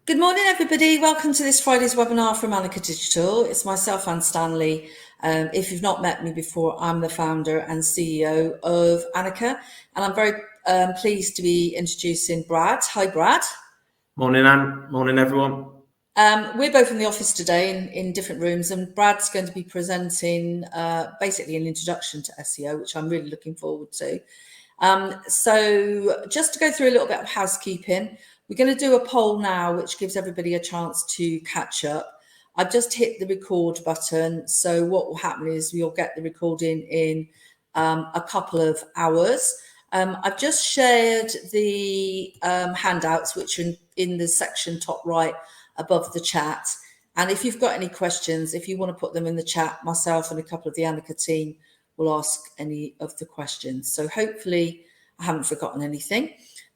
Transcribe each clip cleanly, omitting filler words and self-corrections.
Good morning, everybody. Welcome to this Friday's webinar from Annika Digital. It's myself, Anne Stanley. If you've not met me before, I'm the founder and CEO of Annika, and I'm very pleased to be introducing Brad. Hi, Brad. Morning, Anne. Morning, everyone. We're both in the office today in different rooms, and Brad's going to be presenting basically an introduction to SEO, which I'm really looking forward to. So just to go through a little bit of housekeeping, we're going to do a poll now, which gives everybody a chance to catch up. I've just hit the record button. So what will happen is we'll get the recording in a couple of hours. I've just shared the handouts, which are in the section top right above the chat. And if you've got any questions, if you want to put them in the chat, myself and a couple of the Annika team will ask any of the questions. So hopefully I haven't forgotten anything.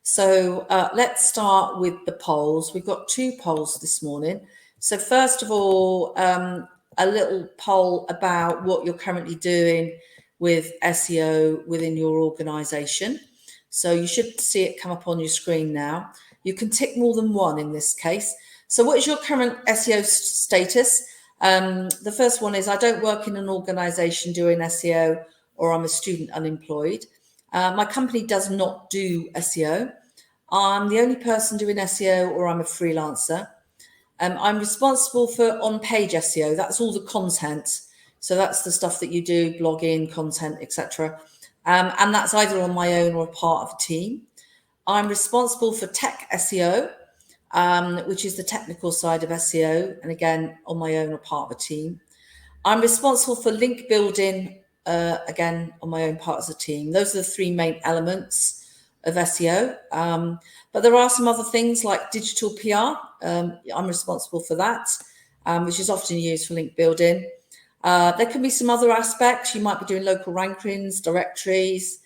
So let's start with the polls. We've got two polls this morning. So first of all, a little poll about what you're currently doing with SEO within your organization. So you should see it come up on your screen now. You can tick more than one in this case. So what is your current SEO status? The first one is I don't work in an organization doing SEO, or I'm a student unemployed. My company does not do SEO. I'm the only person doing SEO, or I'm a freelancer. I'm responsible for Onpage SEO. That's all the content. So that's the stuff that you do, blogging, content, etc. And that's either on my own or a part of a team. I'm responsible for tech SEO, which is the technical side of SEO. And again, on my own or part of a team. I'm responsible for link building, again, on my own part as a team. Those are the three main elements of SEO. But there are some other things like digital PR. I'm responsible for that, which is often used for link building. There can be some other aspects. You might be doing local rankings, directories.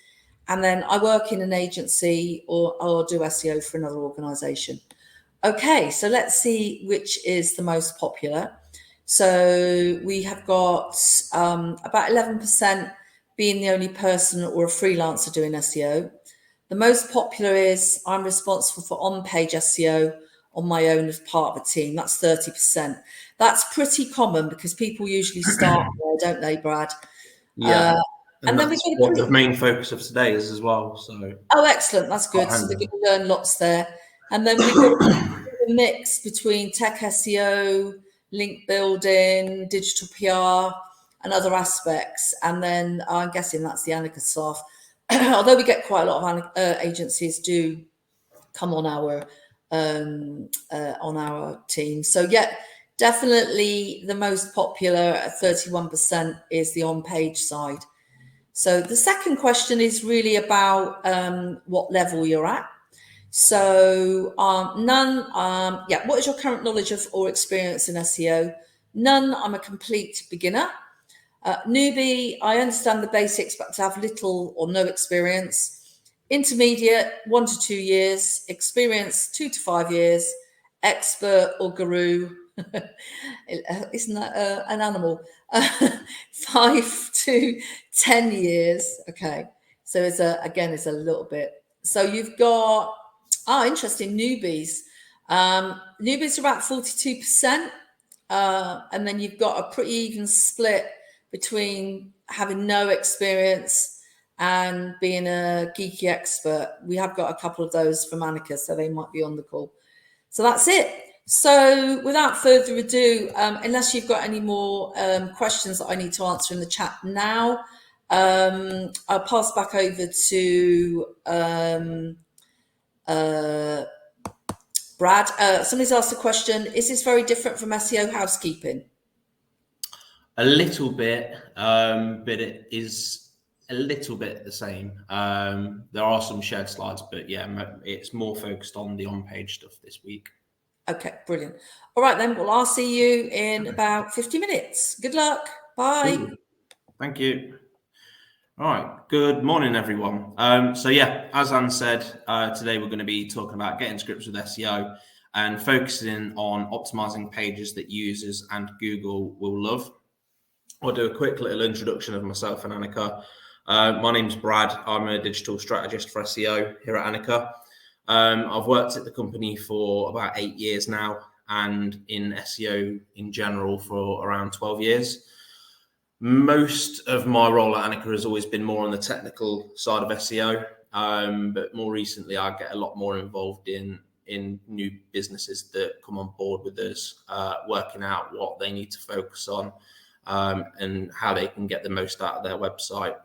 And then I work in an agency or do SEO for another organization. Okay, so let's see which is the most popular. So we have got about 11% being the only person or a freelancer doing SEO. The most popular is I'm responsible for on-page SEO on my own as part of a team. That's 30%. That's pretty common because people usually start there, don't they, Brad? Yeah. And then that's what the main focus of today is as well. So excellent. That's good. So they're going to learn lots there. And then we've got a mix between tech SEO, link building, digital PR, and other aspects. And then I'm guessing that's the Annika staff. Although we get quite a lot of agencies do come on our team. So yeah, definitely the most popular at 31% is the on-page side. So the second question is really about what level you're at. So none, what is your current knowledge of or experience in SEO? None, I'm a complete beginner. Newbie, I understand the basics, but to have little or no experience. Intermediate, 1 to 2 years. Experience, 2 to 5 years. Expert or guru, isn't that an animal? 5 to 10 years. Okay, so it's a little bit. So you've got interesting, newbies. Newbies are about 42%, and then you've got a pretty even split between having no experience and being a geeky expert. We have got a couple of those from Annika, so they might be on the call. So that's it. So without further ado, unless you've got any more questions that I need to answer in the chat now, I'll pass back over to Brad. Somebody's asked a question. Is this very different from SEO housekeeping? A little bit, but it is a little bit the same. There are some shared slides, but yeah, it's more focused on the on-page stuff this week. Okay, brilliant. All right, then. Well, I'll see you in about 50 minutes. Good luck. Bye. Ooh, thank you. All right. Good morning, everyone. So yeah, as Anne said, today we're going to be talking about getting scripts with SEO and focusing on optimizing pages that users and Google will love. I'll do a quick little introduction of myself and Annika. My name's Brad. I'm a digital strategist for SEO here at Annika. I've worked at the company for about 8 years now, and in SEO in general for around 12 years. Most of my role at Annika has always been more on the technical side of SEO, but more recently I get a lot more involved in new businesses that come on board with us, working out what they need to focus on and how they can get the most out of their website.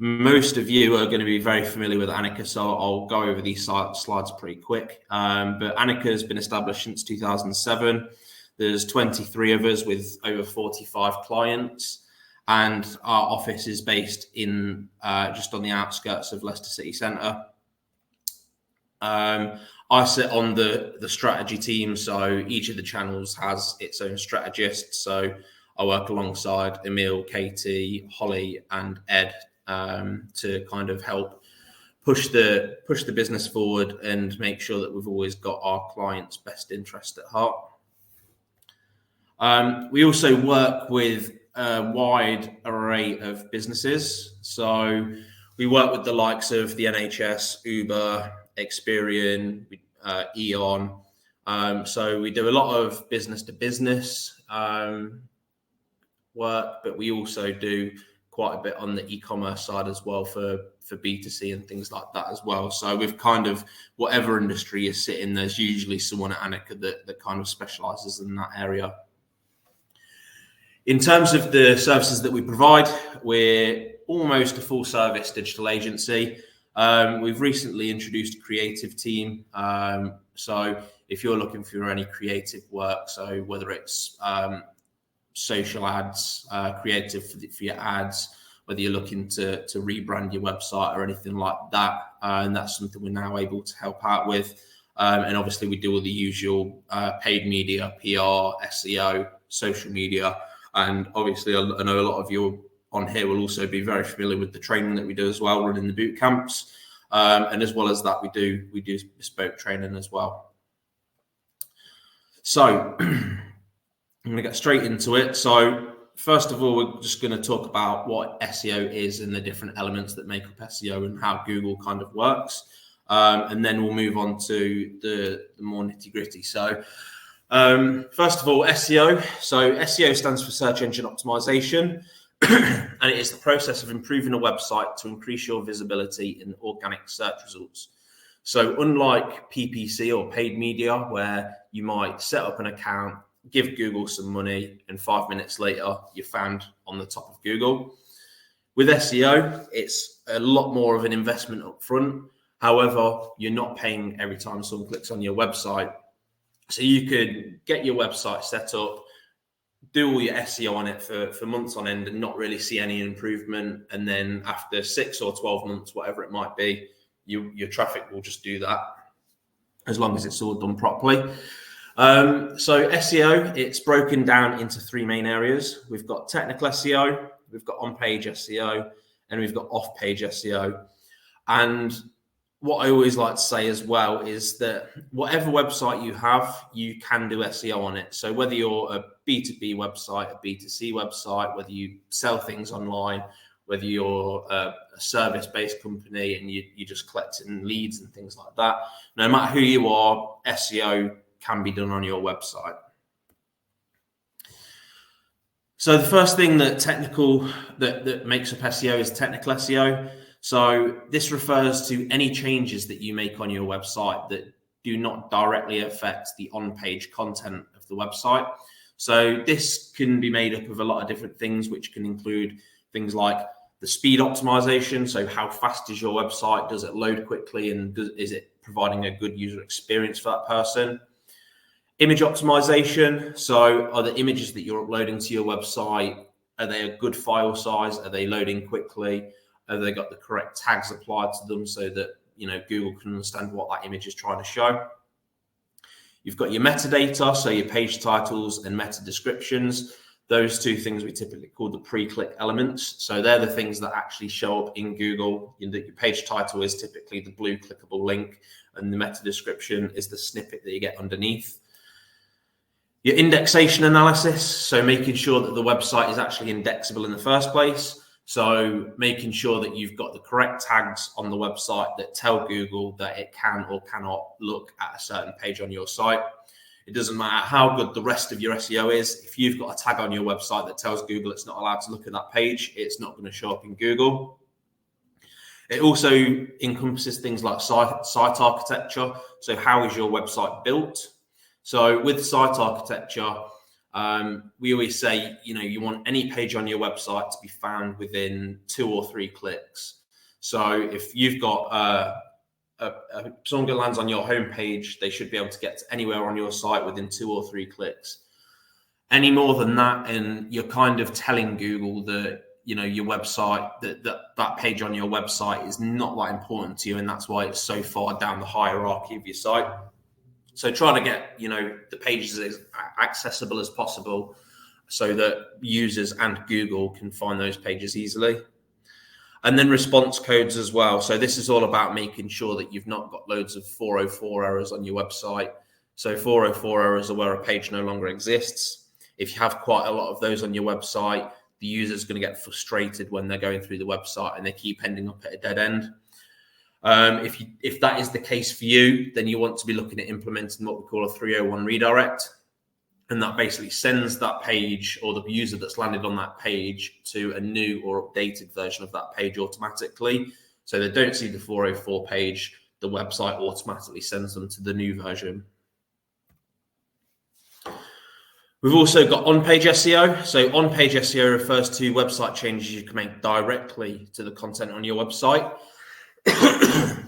Most of you are going to be very familiar with Annika, so I'll go over these slides pretty quick. But Annika has been established since 2007. There's 23 of us with over 45 clients, and our office is based in just on the outskirts of Leicester City Centre. I sit on the strategy team, so each of the channels has its own strategist. So I work alongside Emil, Katie, Holly, and Ed to kind of help push the business forward and make sure that we've always got our clients' best interest at heart. We also work with a wide array of businesses. So we work with the likes of the NHS, Uber, Experian, Eon. So we do a lot of business to business work, but we also do quite a bit on the e-commerce side as well for B2C and things like that as well. So with kind of whatever industry you sit in, there's usually someone at Annika that kind of specializes in that area. In terms of the services that we provide, we're almost a full service digital agency. We've recently introduced a creative team. So if you're looking for any creative work, so whether it's social ads, creative for your ads, whether you're looking to rebrand your website or anything like that, and that's something we're now able to help out with. And obviously we do all the usual paid media, PR, SEO, social media, and obviously I know a lot of you on here will also be very familiar with the training that we do as well, running the boot camps, and as well as that we do bespoke training as well. So I'm going to get straight into it. So first of all, we're just going to talk about what SEO is and the different elements that make up SEO and how Google kind of works. And then we'll move on to the more nitty gritty. So first of all, SEO. So SEO stands for search engine optimization, and it is the process of improving a website to increase your visibility in organic search results. So unlike PPC or paid media, where you might set up an account, give Google some money, and 5 minutes later, you're found on the top of Google. With SEO, it's a lot more of an investment up front. However, you're not paying every time someone clicks on your website. So you could get your website set up, do all your SEO on it for months on end and not really see any improvement. And then after 6 or 12 months, whatever it might be, your traffic will just do that as long as it's all done properly. So SEO, it's broken down into 3 main areas. We've got technical SEO, we've got on-page SEO, and we've got off-page SEO. And what I always like to say as well is that whatever website you have, you can do SEO on it. So whether you're a B2B website, a B2C website, whether you sell things online, whether you're a service-based company and you're just collecting leads and things like that, no matter who you are, SEO can be done on your website. So the first thing that makes up SEO is technical SEO. So this refers to any changes that you make on your website that do not directly affect the on-page content of the website. So this can be made up of a lot of different things, which can include things like the speed optimization. So how fast is your website? Does it load quickly? And is it providing a good user experience for that person? Image optimization. So are the images that you're uploading to your website, are they a good file size? Are they loading quickly? Have they got the correct tags applied to them so that Google can understand what that image is trying to show? You've got your metadata, so your page titles and meta descriptions. Those 2 things we typically call the pre-click elements. So they're the things that actually show up in Google. Your page title is typically the blue clickable link, and the meta description is the snippet that you get underneath. Your indexation analysis, so making sure that the website is actually indexable in the first place. So making sure that you've got the correct tags on the website that tell Google that it can or cannot look at a certain page on your site. It doesn't matter how good the rest of your SEO is. If you've got a tag on your website that tells Google it's not allowed to look at that page, it's not going to show up in Google. It also encompasses things like site architecture. So how is your website built? So with site architecture, we always say, you want any page on your website to be found within 2 or 3 clicks. So if you've got someone that lands on your homepage, they should be able to get to anywhere on your site within 2 or 3 clicks. Any more than that, and you're kind of telling Google that your website, that page on your website is not that important to you, and that's why it's so far down the hierarchy of your site. So try to get the pages as accessible as possible, so that users and Google can find those pages easily. And then response codes as well. So this is all about making sure that you've not got loads of 404 errors on your website. So 404 errors are where a page no longer exists. If you have quite a lot of those on your website, the user's going to get frustrated when they're going through the website and they keep ending up at a dead end. If that is the case for you, then you want to be looking at implementing what we call a 301 redirect. And that basically sends that page, or the user that's landed on that page, to a new or updated version of that page automatically. So they don't see the 404 page, the website automatically sends them to the new version. We've also got Onpage SEO. So Onpage SEO refers to website changes you can make directly to the content on your website.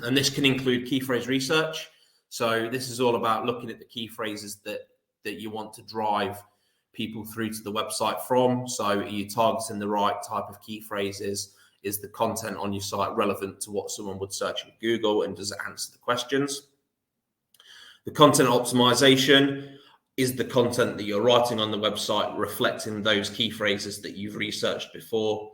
And this can include key phrase research. So this is all about looking at the key phrases that you want to drive people through to the website from. So are you targeting the right type of key phrases? Is the content on your site relevant to what someone would search in Google, and does it answer the questions? The content optimization is the content that you're writing on the website reflecting those key phrases that you've researched before.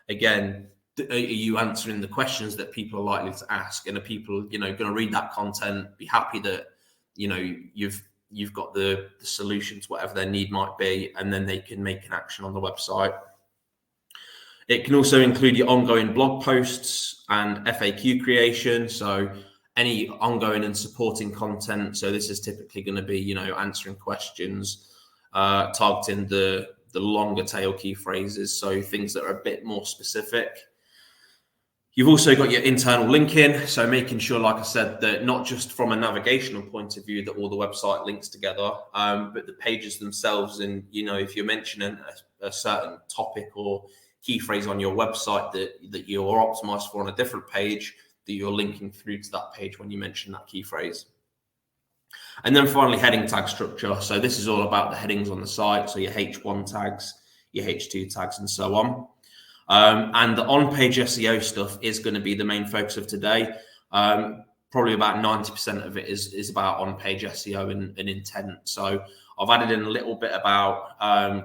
Again, are you answering the questions that people are likely to ask? And are people, going to read that content, be happy that, you've got the solution to whatever their need might be, and then they can make an action on the website. It can also include your ongoing blog posts and FAQ creation. So any ongoing and supporting content. So this is typically going to be, answering questions, targeting the longer tail key phrases. So things that are a bit more specific. You've also got your internal linking. So making sure, like I said, that not just from a navigational point of view, that all the website links together, but the pages themselves. And, if you're mentioning a certain topic or key phrase on your website that you're optimized for on a different page, that you're linking through to that page when you mention that key phrase. And then finally, heading tag structure. So this is all about the headings on the site. So your H1 tags, your H2 tags, and so on. And the on-page SEO stuff is going to be the main focus of today. Probably about 90% of it is about on-page SEO and intent. So I've added in a little bit about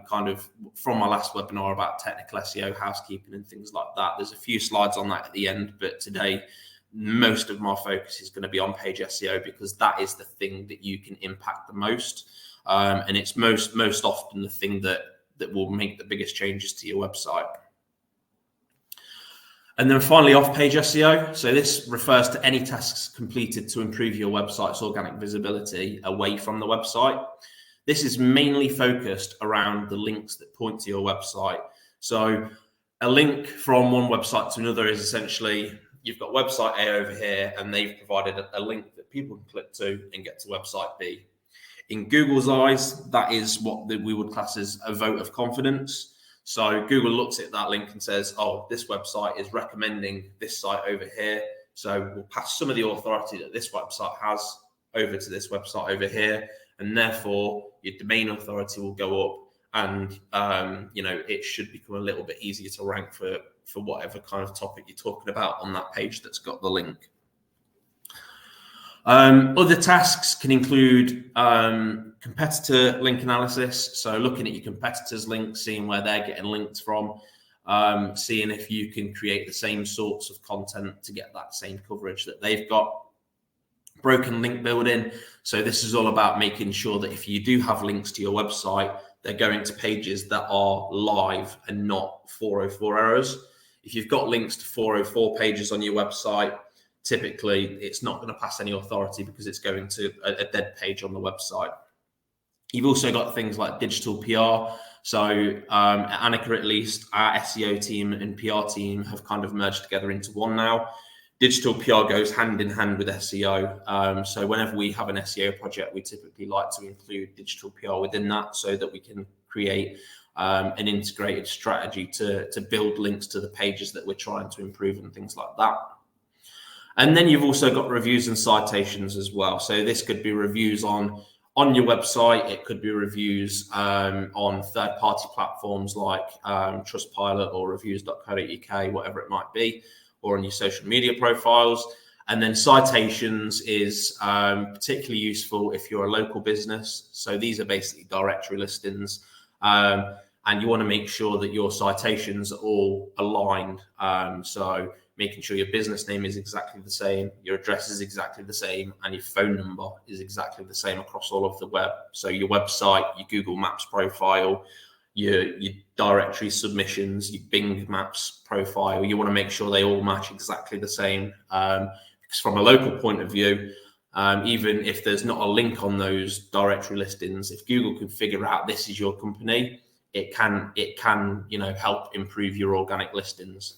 kind of from my last webinar about technical SEO, housekeeping, and things like that. There's a few slides on that at the end, but today most of my focus is going to be on-page SEO, because that is the thing that you can impact the most, and it's most often the thing that will make the biggest changes to your website. And then finally, off-page SEO. So this refers to any tasks completed to improve your website's organic visibility away from the website. This is mainly focused around the links that point to your website. So a link from one website to another is essentially, you've got website A over here, and they've provided a link that people can click to and get to website B. In Google's eyes, that is what we would class as a vote of confidence. So Google looks at that link and says, oh, this website is recommending this site over here. So we'll pass some of the authority that this website has over to this website over here. And therefore, your domain authority will go up, and, it should become a little bit easier to rank for whatever kind of topic you're talking about on that page that's got the link. Other tasks can include competitor link analysis. So looking at your competitors' links, seeing where they're getting linked from, seeing if you can create the same sorts of content to get that same coverage that they've got. Broken link building. So this is all about making sure that if you do have links to your website, they're going to pages that are live and not 404 errors. If you've got links to 404 pages on your website, typically it's not going to pass any authority because it's going to a dead page on the website. You've also got things like digital PR. So at Annika, at least, our SEO team and PR team have kind of merged together into one now. Digital PR goes hand in hand with SEO. So whenever we have an SEO project, we typically like to include digital PR within that so that we can create an integrated strategy to build links to the pages that we're trying to improve and things like that. And then you've also got reviews and citations as well. So this could be reviews on your website. It could be reviews on third-party platforms like Trustpilot or reviews.co.uk, whatever it might be, or on your social media profiles. And then citations is particularly useful if you're a local business. So these are basically directory listings. And you want to make sure that your citations are all aligned. So making sure your business name is exactly the same, your address is exactly the same, and your phone number is exactly the same across all of the web. So your website, your Google Maps profile, your directory submissions, your Bing Maps profile, you want to make sure they all match exactly the same. Because from a local point of view, even if there's not a link on those directory listings, if Google can figure out this is your company, it can help improve your organic listings.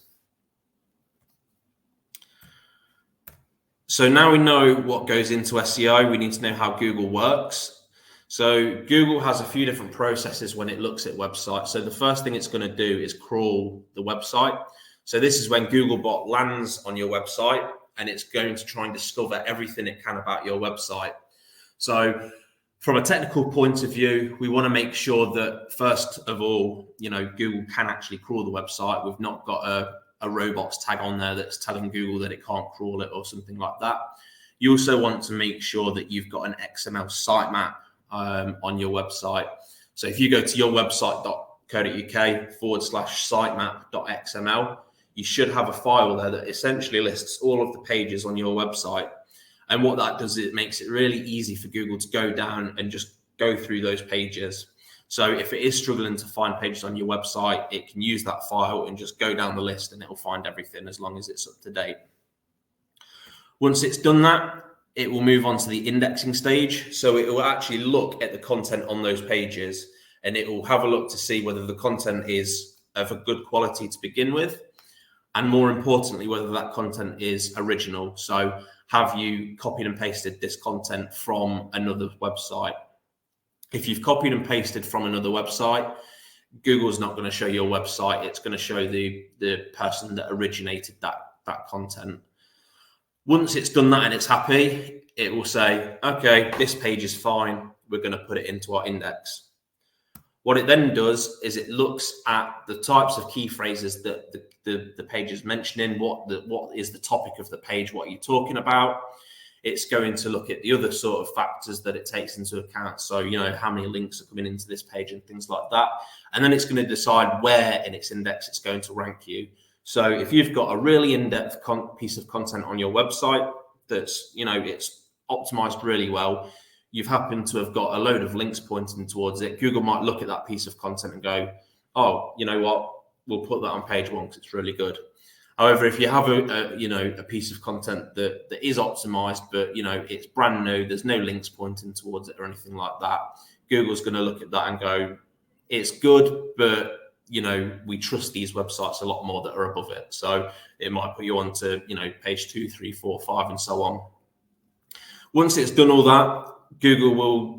So now we know what goes into SEO, we need to know how Google works. So Google has a few different processes when it looks at websites. So the first thing it's going to do is crawl the website. So this is when Googlebot lands on your website and it's going to try and discover everything it can about your website. So from a technical point of view, we want to make sure that first of all, Google can actually crawl the website. We've not got a robots tag on there that's telling Google that it can't crawl it or something like that. You also want to make sure that you've got an XML sitemap on your website. So if you go to your website.co.uk/sitemap.xml, you should have a file there that essentially lists all of the pages on your website. And what that does, it makes it really easy for Google to go down and just go through those pages. So if it is struggling to find pages on your website, it can use that file and just go down the list and it'll find everything as long as it's up to date. Once it's done that, it will move on to the indexing stage. So it will actually look at the content on those pages and it will have a look to see whether the content is of a good quality to begin with. And more importantly, whether that content is original. So have you copied and pasted this content from another website? If you've copied and pasted from another website, Google's not going to show your website. It's going to show the person that originated that content. Once it's done that and it's happy, it will say, okay, this page is fine. We're going to put it into our index. What it then does is it looks at the types of key phrases that the page is mentioning, what is the topic of the page, what are you talking about? It's going to look at the other sort of factors that it takes into account. So, how many links are coming into this page and things like that. And then it's going to decide where in its index it's going to rank you. So if you've got a really in-depth piece of content on your website that's, it's optimized really well, you've happened to have got a load of links pointing towards it, Google might look at that piece of content and go, oh, you know what, we'll put that on page one because it's really good. However, if you have a piece of content that is optimized, but it's brand new, there's no links pointing towards it or anything like that, Google's going to look at that and go, it's good, but we trust these websites a lot more that are above it. So it might put you on to page 2, 3, 4, 5, and so on. Once it's done all that, Google will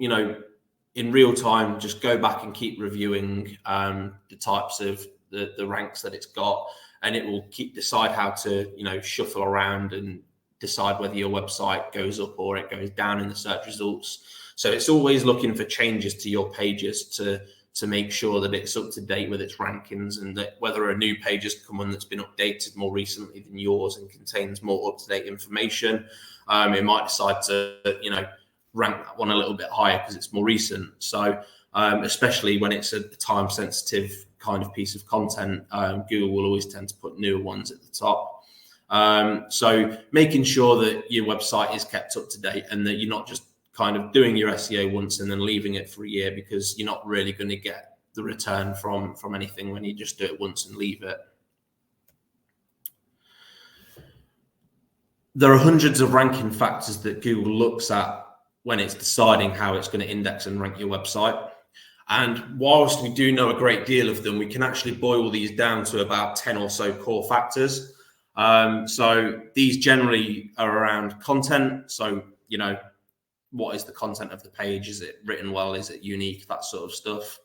in real time just go back and keep reviewing the types of the ranks that it's got. And it will decide how to, shuffle around and decide whether your website goes up or it goes down in the search results. So it's always looking for changes to your pages to make sure that it's up to date with its rankings, and that whether a new page has come on that's been updated more recently than yours and contains more up-to-date information, it might decide to, rank that one a little bit higher because it's more recent. So especially when it's a time-sensitive kind of piece of content, Google will always tend to put newer ones at the top. So making sure that your website is kept up to date and that you're not just kind of doing your SEO once and then leaving it for a year, because you're not really going to get the return from anything when you just do it once and leave it. there are hundreds of ranking factors that Google looks at when it's deciding how it's going to index and rank your website. And whilst we do know a great deal of them, we can actually boil these down to about 10 or so core factors. So these generally are around content. So, you know, what is the content of the page? Is it written well? Is it unique? That sort of stuff.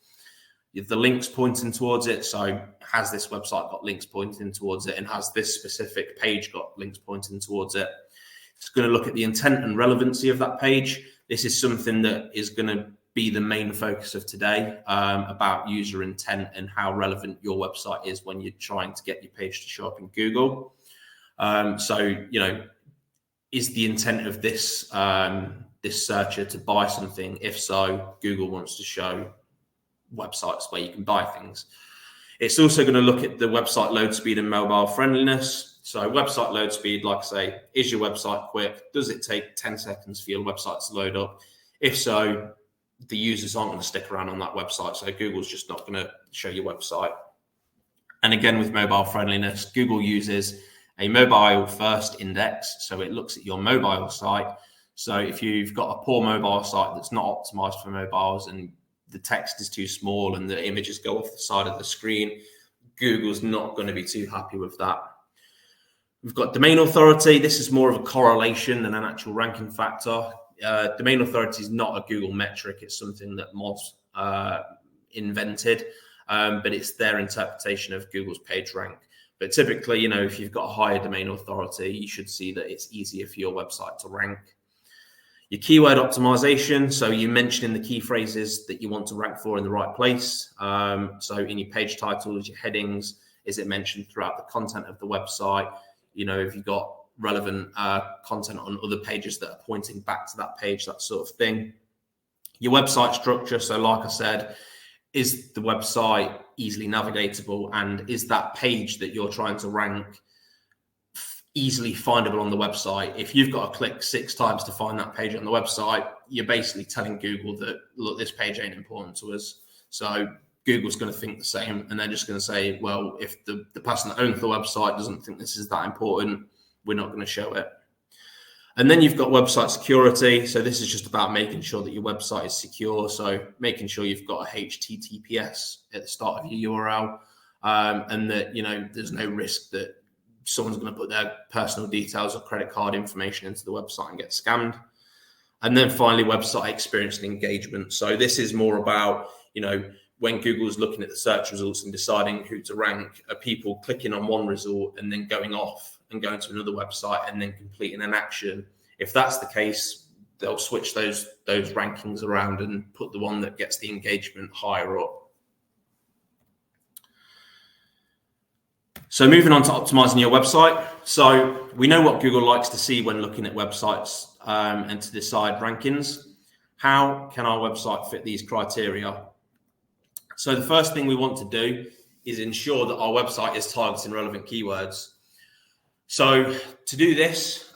The links pointing towards it. So has this website got links pointing towards it? And has this specific page got links pointing towards it? It's going to look at the intent and relevancy of that page. This is something that is going to be the main focus of today, about user intent and how relevant your website is when you're trying to get your page to show up in Google. So, you know, is the intent of this this searcher to buy something? If so, Google wants to show websites where you can buy things. It's also going to look at the website load speed and mobile friendliness. So website load speed, like I say, is your website quick? Does it take 10 seconds for your website to load up? If so, the users aren't going to stick around on that website. So Google's just not going to show your website. And again, with mobile friendliness, Google uses a mobile first index. So it looks at your mobile site. So if you've got a poor mobile site that's not optimized for mobiles and the text is too small and the images go off the side of the screen, Google's not going to be too happy with that. We've got domain authority. This is more of a correlation than an actual ranking factor. Domain authority is not a Google metric. It's something that mods invented, but it's their interpretation of Google's page rank. But typically, you know, if you've got a higher domain authority, you should see that it's easier for your website to rank. Your keyword optimization. So you mentioning the key phrases that you want to rank for in the right place. So in your page titles, your headings, is it mentioned throughout the content of the website? You know, if you've got relevant content on other pages that are pointing back to that page, that sort of thing. Your website structure. So like I said, is the website easily navigatable, and is that page that you're trying to rank easily findable on the website? If you've got to click 6 times to find that page on the website, you're basically telling Google that, look, this page ain't important to us. So Google's going to think the same, and they're just going to say, well, if the person that owns the website doesn't think this is that important, we're not going to show it. And then you've got website security. So this is just about making sure that your website is secure. So making sure you've got a HTTPS at the start of your URL, and that, you know, there's no risk that someone's going to put their personal details or credit card information into the website and get scammed. And then finally, website experience and engagement. So this is more about, you know, when Google's looking at the search results and deciding who to rank, are people clicking on one result and then going off and going to another website and then completing an action? If that's the case, they'll switch those rankings around and put the one that gets the engagement higher up. So moving on to optimizing your website. So we know what Google likes to see when looking at websites and to decide rankings. How can our website fit these criteria? So the first thing we want to do is ensure that our website is targeting relevant keywords. So to do this,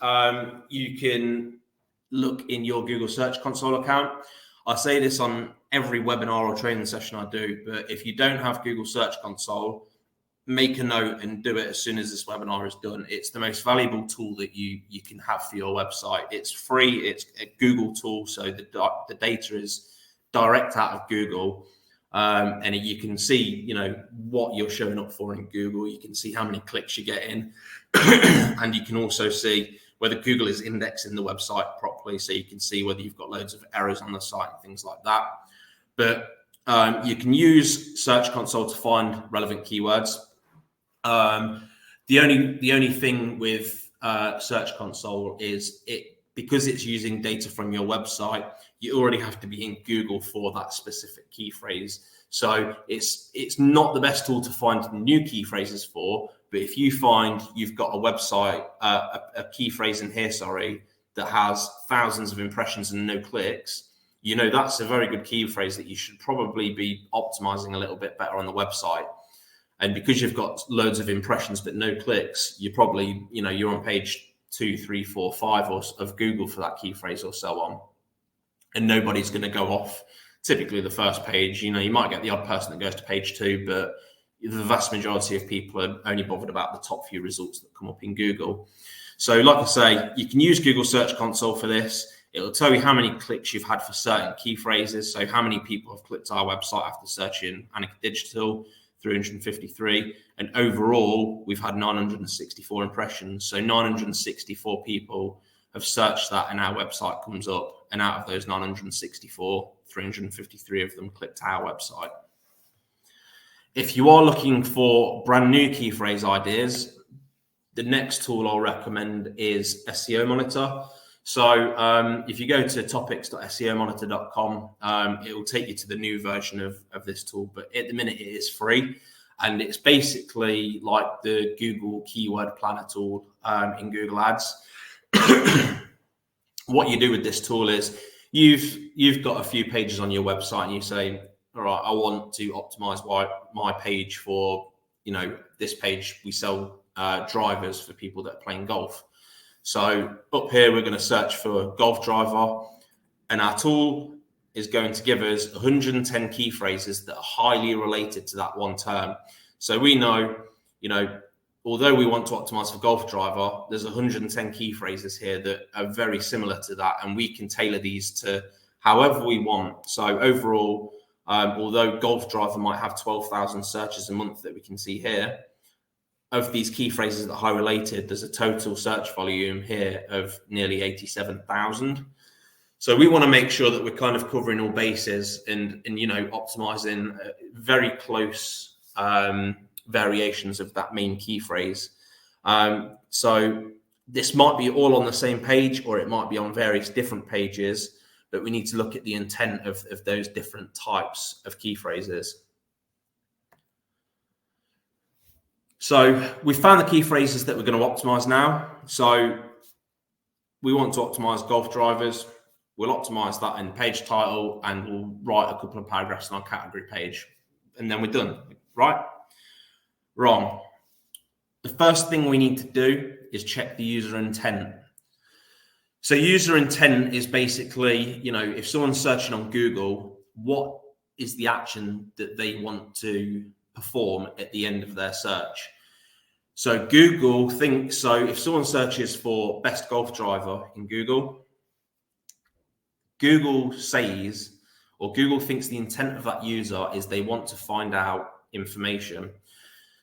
you can look in your Google Search Console account. I say this on every webinar or training session I do, but if you don't have Google Search Console, make a note and do it as soon as this webinar is done. It's the most valuable tool that you can have for your website. It's free. It's a Google tool, so the data is direct out of Google. And you can see, you know, what you're showing up for in Google. You can see how many clicks you're getting. And you can also see whether Google is indexing the website properly. So you can see whether you've got loads of errors on the site and things like that. But you can use Search Console to find relevant keywords. The only thing with Search Console is because it's using data from your website, you already have to be in Google for that specific key phrase. So it's not the best tool to find new key phrases for, but if you find you've got a website, a key phrase in here, that has thousands of impressions and no clicks, you know, that's a very good key phrase that you should probably be optimizing a little bit better on the website. And because you've got loads of impressions but no clicks, you're probably, you know, you're on page 2, 3, 4, 5 of Google for that key phrase or so on. And nobody's going to go off typically the first page. You know, you might get the odd person that goes to page 2, but the vast majority of people are only bothered about the top few results that come up in Google. So like I say, you can use Google Search Console for this. It'll tell you how many clicks you've had for certain key phrases. So how many people have clicked our website after searching Annika Digital, 353. And overall, we've had 964 impressions. So 964 people have searched that and our website comes up. And out of those 964, 353 of them clicked our website. If you are looking for brand new key phrase ideas, the next tool I'll recommend is SEO Monitor. So if you go to topics.seomonitor.com, it will take you to the new version of this tool. But at the minute, it is free. And it's basically like the Google Keyword Planner tool in Google Ads. What you do with this tool is you've got a few pages on your website and you say, all right, I want to optimize my page for, this page we sell drivers for people that are playing golf. So up here, we're going to search for golf driver, and our tool is going to give us 110 key phrases that are highly related to that one term. So we know, although we want to optimize for golf driver, there's 110 key phrases here that are very similar to that, and we can tailor these to however we want. So overall, although golf driver might have 12,000 searches a month that we can see here, of these key phrases that are high related, there's a total search volume here of nearly 87,000. So we want to make sure that we're kind of covering all bases and optimizing very close variations of that main key phrase. So this might be all on the same page, or it might be on various different pages, but we need to look at the intent of those different types of key phrases. So we found the key phrases that we're going to optimize now. So we want to optimize golf drivers. We'll optimize that in page title and we'll write a couple of paragraphs on our category page. And then we're done, right? Wrong. The first thing we need to do is check the user intent. So user intent is basically, if someone's searching on Google, what is the action that they want to perform at the end of their search? So Google thinks, so if someone searches for best golf driver in Google, Google says, or Google thinks the intent of that user is they want to find out information.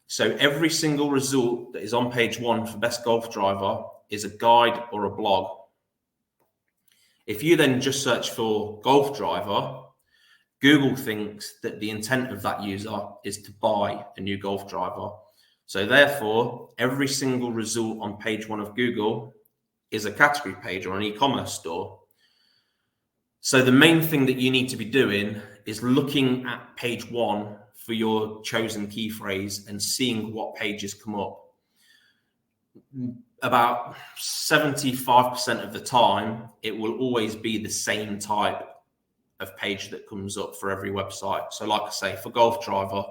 So every single result that is on page 1 for best golf driver is a guide or a blog. If you then just search for golf driver, Google thinks that the intent of that user is to buy a new golf driver. So therefore, every single result on page 1 of Google is a category page or an e-commerce store. So the main thing that you need to be doing is looking at page 1 for your chosen key phrase and seeing what pages come up. About 75% of the time, it will always be the same type of page that comes up for every website. So like I say, for golf driver,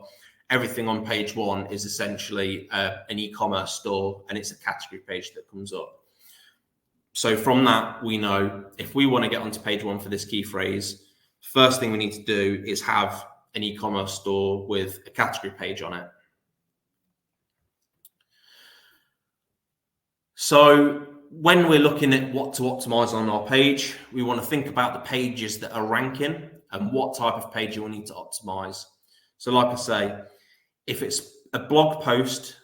everything on page 1 is essentially an e-commerce store and it's a category page that comes up. So from that, we know if we want to get onto page 1 for this key phrase, first thing we need to do is have an e-commerce store with a category page on it. So when we're looking at what to optimize on our page, we want to think about the pages that are ranking and what type of page you will need to optimize. So like I say, if it's a blog post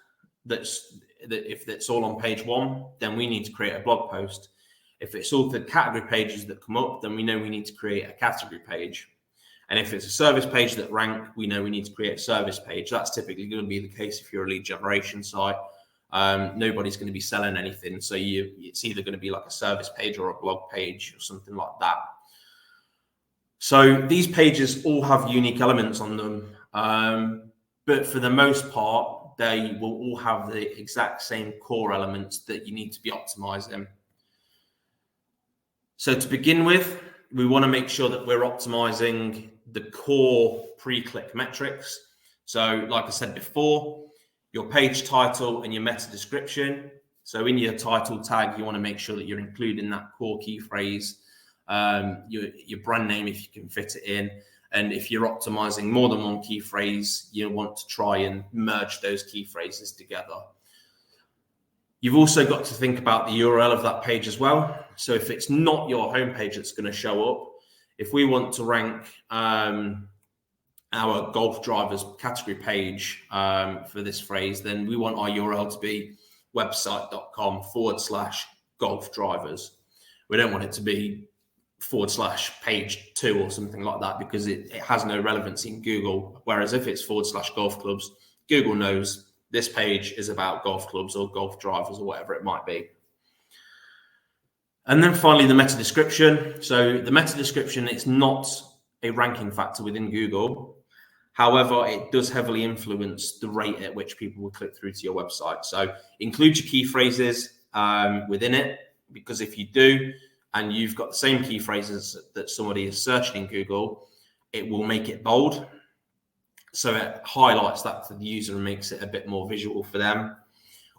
if that's all on page 1, then we need to create a blog post. If it's all the category pages that come up, then we know we need to create a category page. And if it's a service page that rank, we know we need to create a service page. That's typically going to be the case if you're a lead generation site. Nobody's going to be selling anything. So it's either going to be like a service page or a blog page or something like that. So these pages all have unique elements on them. But for the most part, they will all have the exact same core elements that you need to be optimizing. So to begin with, we want to make sure that we're optimizing the core pre-click metrics. So like I said before, your page title and your meta description. So in your title tag, you want to make sure that you're including that core key phrase, your brand name if you can fit it in. And if you're optimizing more than one key phrase, you want to try and merge those key phrases together. You've also got to think about the URL of that page as well. So if it's not your homepage that's going to show up, if we want to rank our golf drivers category page for this phrase, then we want our URL to be website.com/golf drivers. We don't want it to be /page 2 or something like that, because it has no relevance in Google. Whereas if it's /golf clubs, Google knows this page is about golf clubs or golf drivers or whatever it might be. And then finally, the meta description. So the meta description, it's not a ranking factor within Google. However, it does heavily influence the rate at which people will click through to your website. So include your key phrases within it, because if you do, and you've got the same key phrases that somebody is searching in Google, it will make it bold. So it highlights that to the user and makes it a bit more visual for them.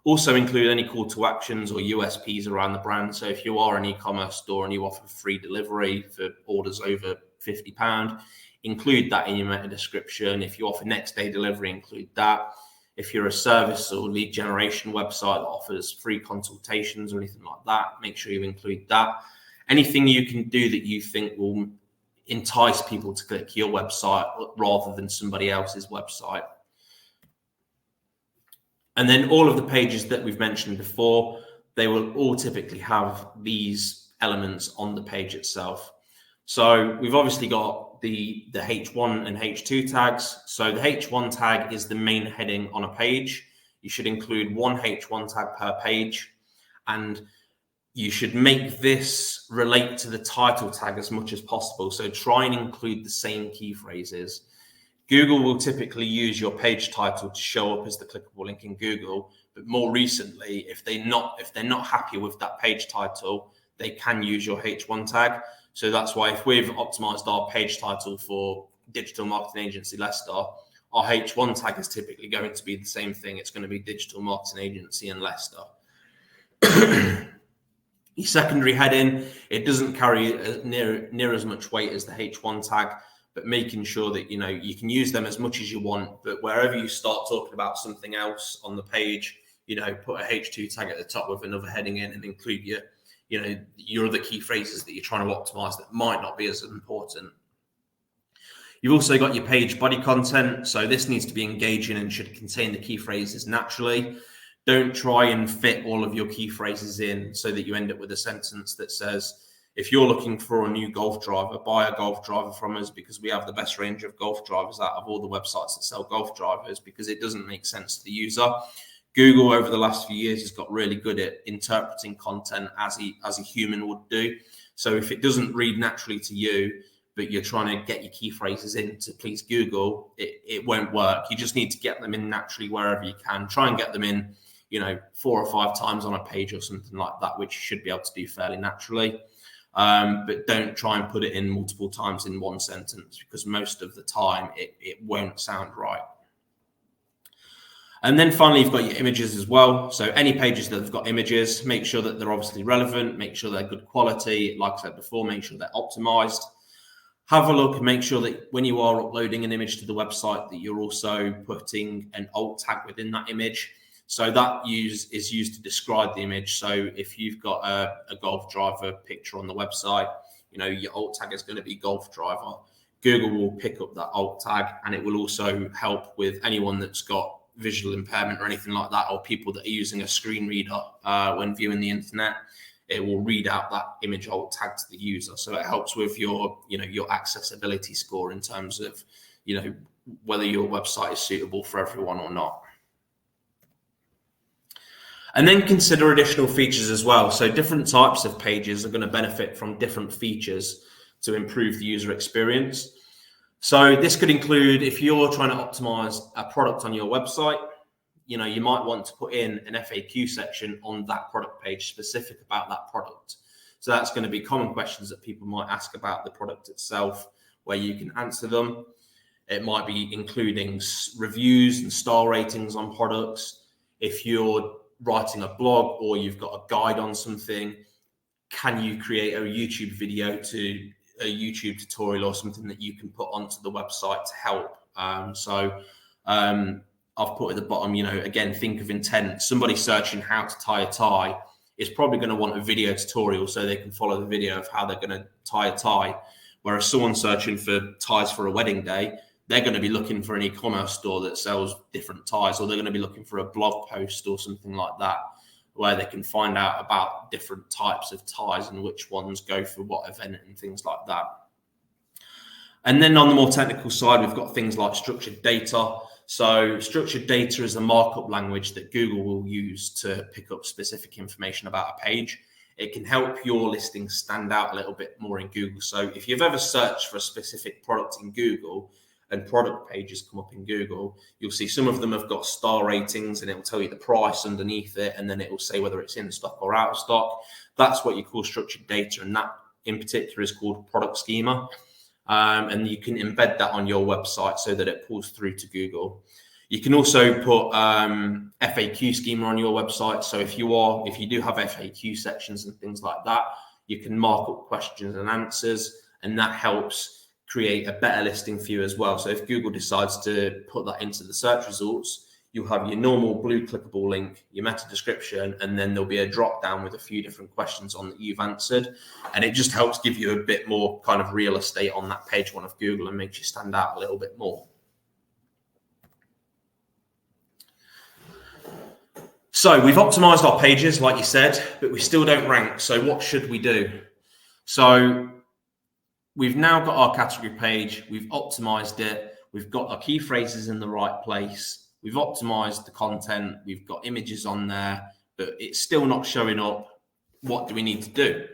Also include any call to actions or USPs around the brand. So if you are an e-commerce store and you offer free delivery for orders over £50, include that in your meta description. If you offer next day delivery, include that. If you're a service or lead generation website that offers free consultations or anything like that, make sure you include that. Anything you can do that you think will entice people to click your website rather than somebody else's website. And then all of the pages that we've mentioned before, they will all typically have these elements on the page itself. So we've obviously got the H1 and H2 tags. So the H1 tag is the main heading on a page. You should include one H1 tag per page, and you should make this relate to the title tag as much as possible. So try and include the same key phrases. Google will typically use your page title to show up as the clickable link in Google, but more recently, if they're not happy with that page title, they can use your H1 tag. So that's why if we've optimized our page title for Digital Marketing Agency Leicester, our H1 tag is typically going to be the same thing. It's going to be Digital Marketing Agency in Leicester. Your secondary heading, it doesn't carry near as much weight as the H1 tag, but making sure that you can use them as much as you want, but wherever you start talking about something else on the page, put a H2 tag at the top with another heading in and include your other key phrases that you're trying to optimize that might not be as important. You've also got your page body content. So this needs to be engaging and should contain the key phrases naturally. Don't try and fit all of your key phrases in so that you end up with a sentence that says, if you're looking for a new golf driver, buy a golf driver from us because we have the best range of golf drivers out of all the websites that sell golf drivers, because it doesn't make sense to the user. Google over the last few years has got really good at interpreting content as a human would do. So if it doesn't read naturally to you, but you're trying to get your key phrases in to please Google, it won't work. You just need to get them in naturally wherever you can. Try and get them in 4 or 5 times on a page or something like that, which you should be able to do fairly naturally. But don't try and put it in multiple times in one sentence, because most of the time it won't sound right. And then finally, you've got your images as well. So any pages that have got images, make sure that they're obviously relevant, make sure they're good quality. Like I said before, make sure they're optimized. Have a look and make sure that when you are uploading an image to the website, that you're also putting an alt tag within that image. So that is used to describe the image. So if you've got a golf driver picture on the website, your alt tag is going to be golf driver. Google will pick up that alt tag, and it will also help with anyone that's got visual impairment or anything like that, or people that are using a screen reader when viewing the internet. It will read out that image alt tag to the user. So it helps with your accessibility score in terms of, whether your website is suitable for everyone or not. And then consider additional features as well. So different types of pages are going to benefit from different features to improve the user experience. So this could include, if you're trying to optimize a product on your website, you might want to put in an FAQ section on that product page specific about that product. So that's going to be common questions that people might ask about the product itself, where you can answer them. It might be including reviews and star ratings on products. If you're writing a blog or you've got a guide on something, can you create a YouTube video to a YouTube tutorial or something that you can put onto the website to help? I've put at the bottom, again, think of intent. Somebody searching how to tie a tie is probably going to want a video tutorial so they can follow the video of how they're going to tie a tie. Whereas someone searching for ties for a wedding day, they're going to be looking for an e-commerce store that sells different ties, or they're going to be looking for a blog post or something like that, where they can find out about different types of ties and which ones go for what event and things like that. And then on the more technical side, we've got things like structured data. So structured data is a markup language that Google will use to pick up specific information about a page. It can help your listing stand out a little bit more in Google. So if you've ever searched for a specific product in Google and product pages come up in Google, you'll see some of them have got star ratings and it will tell you the price underneath it, and then it will say whether it's in stock or out of stock. That's what you call structured data, and that in particular is called product schema. And you can embed that on your website so that it pulls through to Google. You can also put FAQ schema on your website. So if you do have FAQ sections and things like that, you can mark up questions and answers, and that helps create a better listing for you as well. So if Google decides to put that into the search results, you'll have your normal blue clickable link, your meta description, and then there'll be a drop down with a few different questions on that you've answered. And it just helps give you a bit more kind of real estate on that page one of Google and makes you stand out a little bit more. So we've optimized our pages, like you said, but we still don't rank. So what should we do? So we've now got our category page. We've optimized it. We've got our key phrases in the right place. We've optimized the content. We've got images on there, but it's still not showing up. What do we need to do?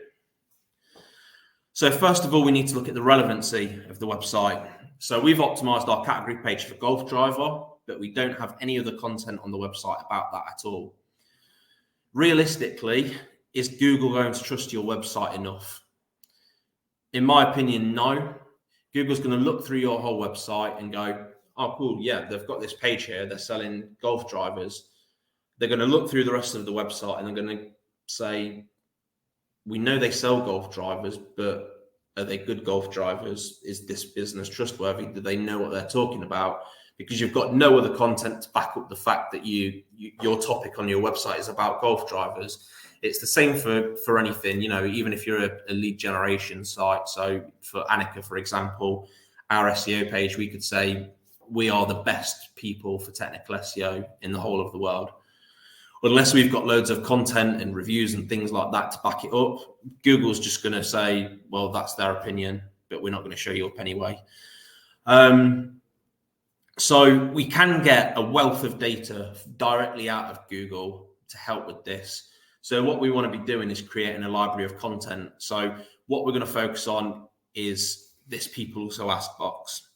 So first of all, we need to look at the relevancy of the website. So we've optimized our category page for golf driver, but we don't have any other content on the website about that at all. Realistically, is Google going to trust your website enough? In my opinion, no. Google's going to look through your whole website and go, oh, cool, yeah, they've got this page here, they're selling golf drivers. They're going to look through the rest of the website and they're going to say, we know they sell golf drivers, but are they good golf drivers? Is this business trustworthy? Do they know what they're talking about? Because you've got no other content to back up the fact that your topic on your website is about golf drivers. It's the same for anything, even if you're a lead generation site. So for Annika, for example, our SEO page, we could say, we are the best people for technical SEO in the whole of the world. Unless we've got loads of content and reviews and things like that to back it up, Google's just going to say, well, that's their opinion, but we're not going to show you up anyway. So we can get a wealth of data directly out of Google to help with this. So what we want to be doing is creating a library of content. So what we're going to focus on is this people also ask box.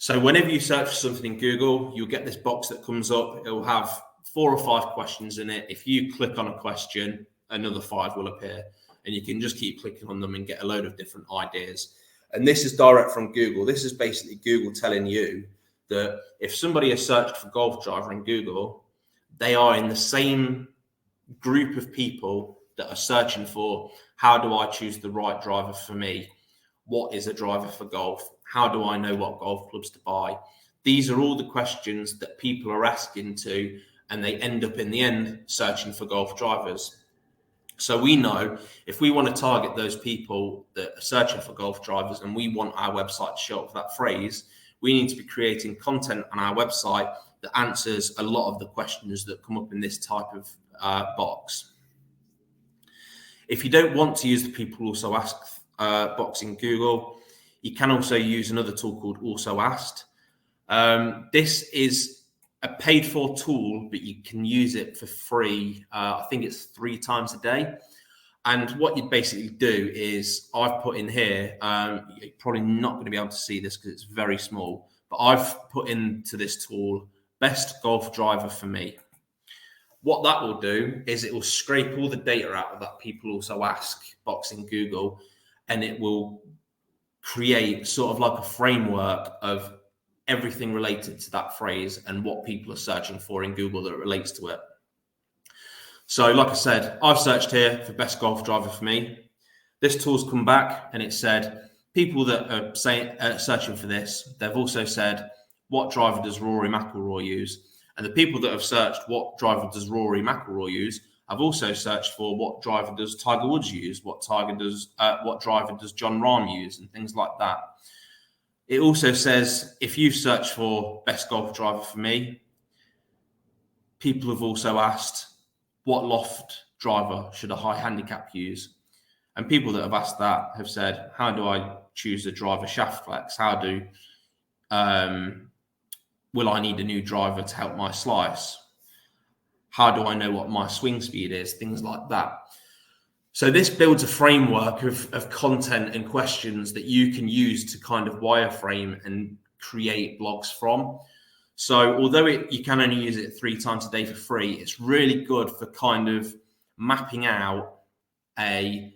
So whenever you search for something in Google, you'll get this box that comes up. It will have 4 or 5 questions in it. If you click on a question, another 5 will appear, and you can just keep clicking on them and get a load of different ideas. And this is direct from Google. This is basically Google telling you that if somebody has searched for golf driver in Google, they are in the same group of people that are searching for, how do I choose the right driver for me? What is a driver for golf? How do I know what golf clubs to buy? These are all the questions that people are asking to, and they end up in the end searching for golf drivers. So we know if we want to target those people that are searching for golf drivers and we want our website to show up for that phrase, we need to be creating content on our website that answers a lot of the questions that come up in this type of box. If you don't want to use the people also ask box in Google, you can also use another tool called Also Asked. This is a paid for tool, but you can use it for free. I think it's 3 times a day. And what you basically do is I've put in here, you're probably not going to be able to see this because it's very small, but I've put into this tool, best golf driver for me. What that will do is it will scrape all the data out of that people also ask box in Google, and it will create sort of like a framework of everything related to that phrase and what people are searching for in Google that relates to it. So like I said, I've searched here for best golf driver for me. This tool's come back and it said people that are searching for this, they've also said, what driver does Rory McIlroy use? And the people that have searched what driver does Rory McIlroy use have also searched for what driver does Tiger Woods use, what driver does John Rahm use, and things like that. It also says if you search for best golf driver for me, people have also asked what loft driver should a high handicap use. And people that have asked that have said, how do I choose a driver shaft flex? How do will I need a new driver to help my slice? How do I know what my swing speed is? Things like that. So this builds a framework of content and questions that you can use to kind of wireframe and create blogs from. So although you can only use it 3 times a day for free, it's really good for kind of mapping out a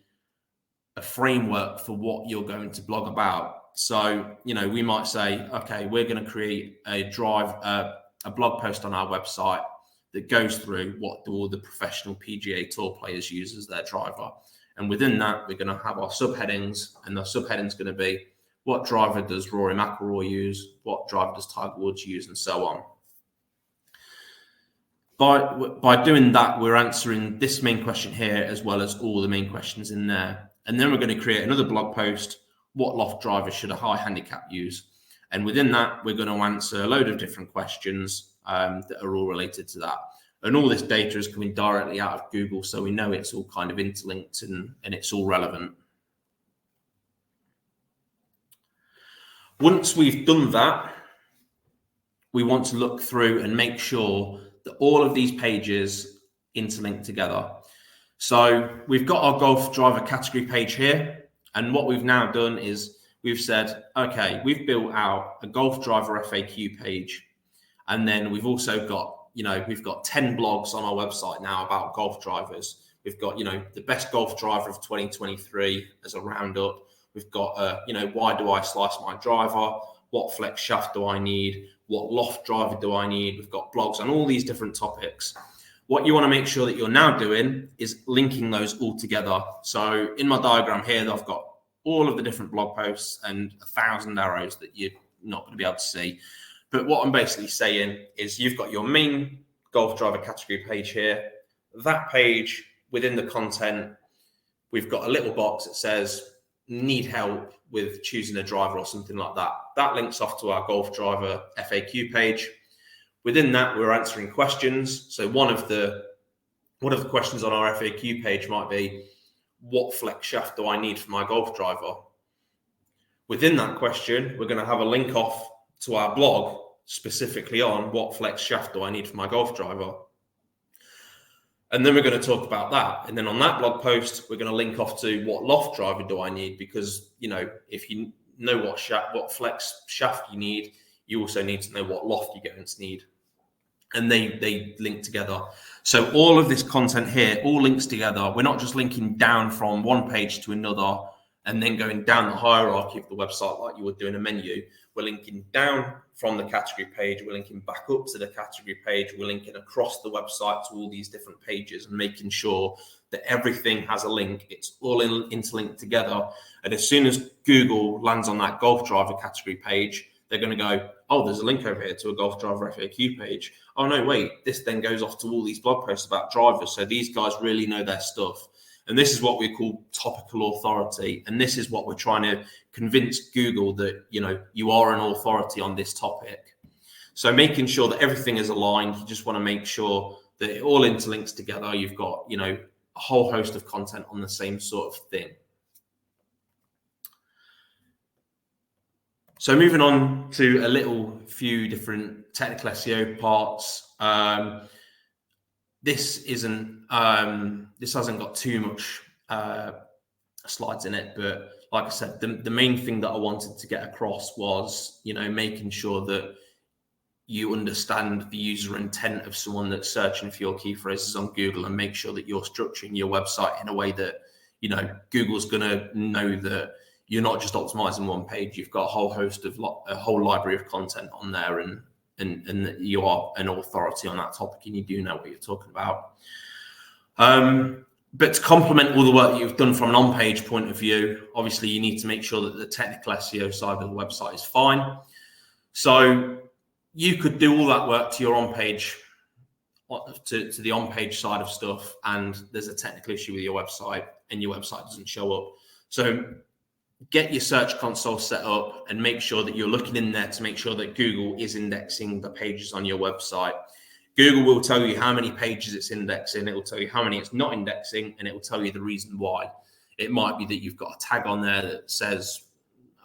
framework for what you're going to blog about. So, we might say, okay, we're going to create a blog post on our website that goes through what do all the professional PGA Tour players use as their driver. And within that, we're going to have our subheadings, and the subheading's going to be what driver does Rory McIlroy use, what driver does Tiger Woods use, and so on. By doing that, we're answering this main question here as well as all the main questions in there. And then we're going to create another blog post, what loft driver should a high handicap use? And within that, we're going to answer a load of different questions that are all related to that. And all this data is coming directly out of Google, so we know it's all kind of interlinked and it's all relevant. Once we've done that, we want to look through and make sure that all of these pages interlink together. So we've got our golf driver category page here. And what we've now done is we've said, okay, we've built out a golf driver FAQ page. And then we've also got, we've got 10 blogs on our website now about golf drivers. We've got, the best golf driver of 2023 as a roundup. We've got, why do I slice my driver? What flex shaft do I need? What loft driver do I need? We've got blogs on all these different topics. What you want to make sure that you're now doing is linking those all together. So in my diagram here, I've got all of the different blog posts and 1,000 arrows that you're not going to be able to see. But what I'm basically saying is you've got your main golf driver category page here. That page, within the content, we've got a little box that says, need help with choosing a driver or something like that. That links off to our golf driver FAQ page. Within that, we're answering questions. So one of the questions on our FAQ page might be, what flex shaft do I need for my golf driver? Within that question, we're going to have a link off to our blog specifically on what flex shaft do I need for my golf driver. And then we're going to talk about that. And then on that blog post, we're going to link off to what loft driver do I need? Because, if you know what flex shaft you need, you also need to know what loft you're going to need. And they link together. So all of this content here all links together. We're not just linking down from one page to another and then going down the hierarchy of the website like you would do in a menu. We're linking down from the category page. We're linking back up to the category page. We're linking across the website to all these different pages and making sure that everything has a link. It's all interlinked together. And as soon as Google lands on that golf driver category page, they're going to go, oh, there's a link over here to a golf driver FAQ page. Oh, no, wait, this then goes off to all these blog posts about drivers. So these guys really know their stuff. And this is what we call topical authority. And this is what we're trying to convince Google that, you are an authority on this topic. So making sure that everything is aligned, you just want to make sure that it all interlinks together. You've got, a whole host of content on the same sort of thing. So moving on to a few different technical SEO parts. This hasn't got too much slides in it, but like I said, the main thing that I wanted to get across was, making sure that you understand the user intent of someone that's searching for your key phrases on Google, and make sure that you're structuring your website in a way that, Google's going to know that you're not just optimizing one page. You've got a whole host of a whole library of content on there, and that you are an authority on that topic and you do know what you're talking about. But to complement all the work that you've done from an on-page point of view, obviously you need to make sure that the technical SEO side of the website is fine. So you could do all that work to your on-page, to the on-page side of stuff, and there's a technical issue with your website and your website doesn't show up. So get your search console set up and make sure that you're looking in there to make sure that Google is indexing the pages on your website. Google will tell you how many pages it's indexing, it will tell you how many it's not indexing, and it will tell you the reason why. It might be that you've got a tag on there that says,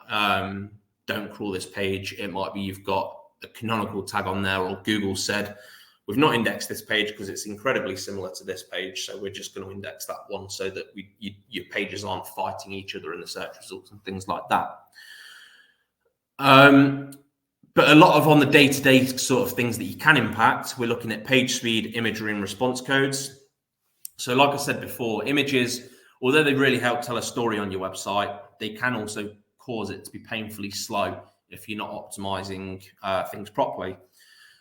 don't crawl this page. It might be you've got a canonical tag on there, or Google said, we've not indexed this page because it's incredibly similar to this page, so we're just going to index that one so that your pages aren't fighting each other in the search results and things like that. But a lot of on the day-to-day sort of things that you can impact, we're looking at page speed, imagery, and response codes. So like I said before, images, although they really help tell a story on your website, they can also cause it to be painfully slow if you're not optimizing things properly.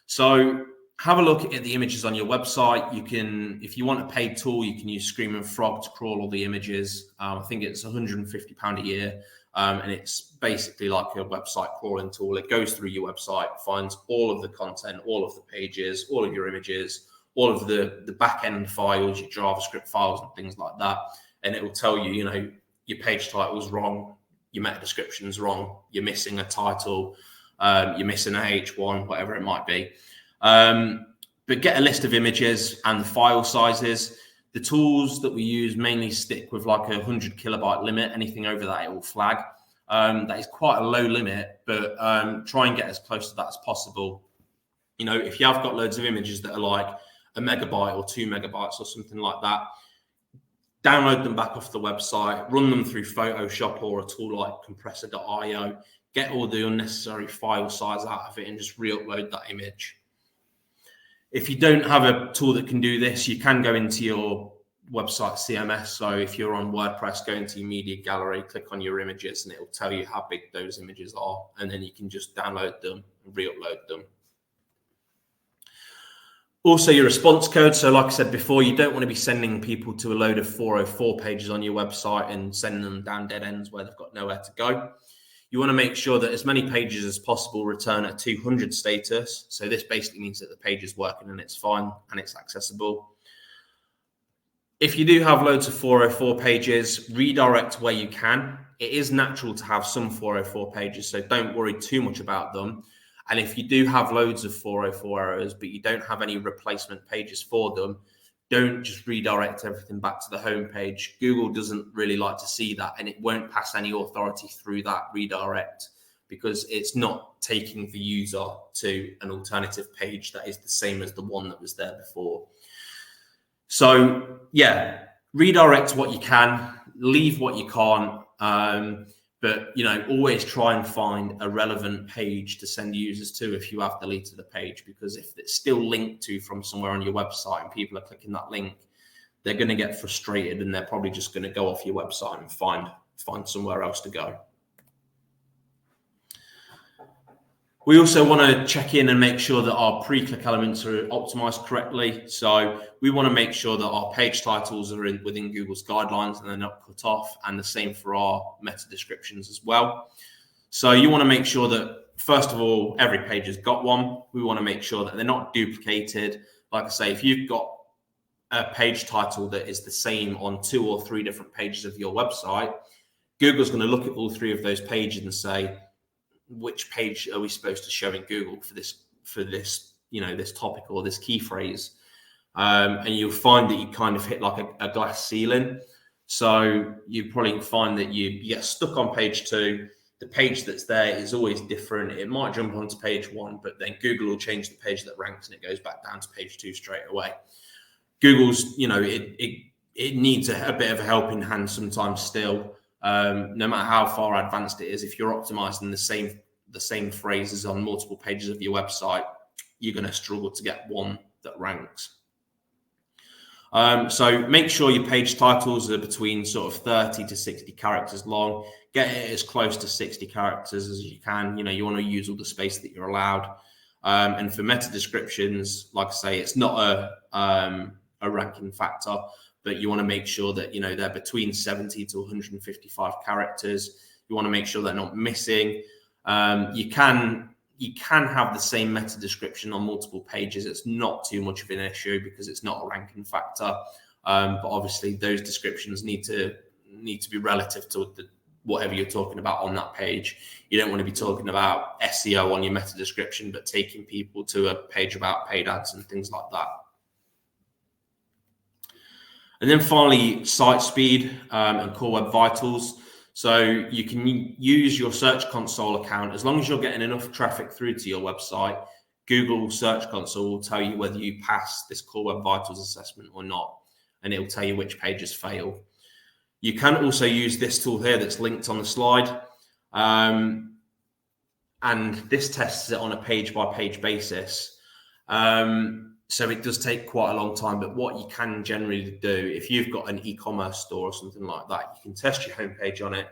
So have a look at the images on your website. You can, if you want a paid tool, you can use Screaming Frog to crawl all the images. I think it's £150 a year. And it's basically like a website crawling tool. It goes through your website, finds all of the content, all of the pages, all of your images, all of the back-end files, your JavaScript files and things like that. And it will tell you, your page title's wrong, your meta description's wrong, you're missing a title, you're missing a H1, whatever it might be. But get a list of images and the file sizes. The tools that we use mainly stick with like 100 kilobyte limit. Anything over that, it will flag. That is quite a low limit, but try and get as close to that as possible. If you have got loads of images that are like a megabyte or 2 megabytes or something like that, download them back off the website, run them through Photoshop or a tool like compressor.io, get all the unnecessary file size out of it and just re-upload that image. If you don't have a tool that can do this, you can go into your website CMS. So if you're on WordPress, go into your media gallery, click on your images, and it will tell you how big those images are. And then you can just download them and re-upload them. Also, your response code. So like I said before, you don't want to be sending people to a load of 404 pages on your website and sending them down dead ends where they've got nowhere to go. You want to make sure that as many pages as possible return a 200 status. So this basically means that the page is working and it's fine and it's accessible. If you do have loads of 404 pages, redirect where you can. It is natural to have some 404 pages, so don't worry too much about them. And if you do have loads of 404 errors, but you don't have any replacement pages for them, don't just redirect everything back to the home page. Google doesn't really like to see that, and it won't pass any authority through that redirect because it's not taking the user to an alternative page that is the same as the one that was there before. So yeah, redirect what you can, leave what you can't, but always try and find a relevant page to send users to if you have deleted a page, because if it's still linked to from somewhere on your website and people are clicking that link, they're going to get frustrated and they're probably just going to go off your website and find somewhere else to go. We also want to check in and make sure that our pre-click elements are optimized correctly. So we want to make sure that our page titles are within Google's guidelines and they're not cut off, and the same for our meta descriptions as well. So you want to make sure that, first of all, every page has got one. We want to make sure that they're not duplicated. Like I say, if you've got a page title that is the same on 2 or 3 different pages of your website, Google's going to look at all 3 of those pages and say, which page are we supposed to show in Google for this this topic or this key phrase? And you'll find that you kind of hit like a glass ceiling. So you probably find that you get stuck on page 2. The page that's there is always different. It might jump onto page 1, but then Google will change the page that ranks and it goes back down to page 2 straight away. Google's, it needs a bit of a helping hand sometimes still. No matter how far advanced it is, if you're optimizing the same phrases on multiple pages of your website, you're going to struggle to get one that ranks. So make sure your page titles are between sort of 30 to 60 characters long. Get it as close to 60 characters as you can. You want to use all the space that you're allowed. And for meta descriptions, like I say, it's not a ranking factor, but you want to make sure that, they're between 70 to 155 characters. You want to make sure they're not missing. You can you can have the same meta description on multiple pages. It's not too much of an issue because it's not a ranking factor. But obviously those descriptions need to be relative to whatever you're talking about on that page. You don't want to be talking about SEO on your meta description, but taking people to a page about paid ads and things like that. And then finally, site speed and core web vitals. So you can use your Search Console account. As long as you're getting enough traffic through to your website, Google Search Console will tell you whether you pass this core web vitals assessment or not, and it will tell you which pages fail. You can also use this tool here that's linked on the slide, and this tests it on a page-by-page basis. So it does take quite a long time, but what you can generally do, if you've got an e-commerce store or something like that, you can test your homepage on it.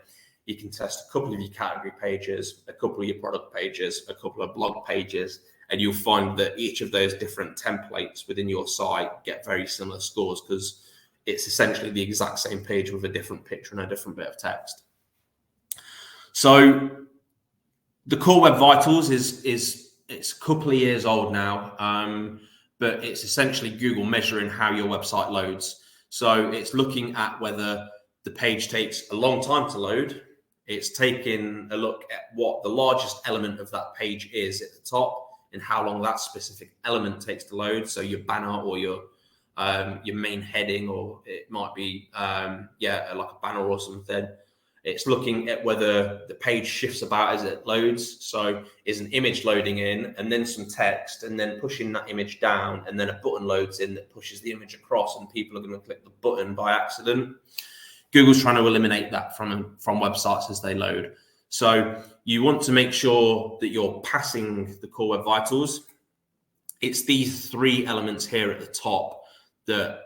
You can test a couple of your category pages, a couple of your product pages, a couple of blog pages, and you'll find that each of those different templates within your site get very similar scores because it's essentially the exact same page with a different picture and a different bit of text. So the core web vitals it's a couple of years old now. But it's essentially Google measuring how your website loads. So it's looking at whether the page takes a long time to load. It's taking a look at what the largest element of that page is at the top and how long that specific element takes to load. So your banner or your main heading, or it might be like a banner or something. It's looking at whether the page shifts about as it loads. So is an image loading in and then some text and then pushing that image down, and then a button loads in that pushes the image across and people are going to click the button by accident. Google's trying to eliminate that from websites as they load. So you want to make sure that you're passing the core web vitals. It's these three elements here at the top that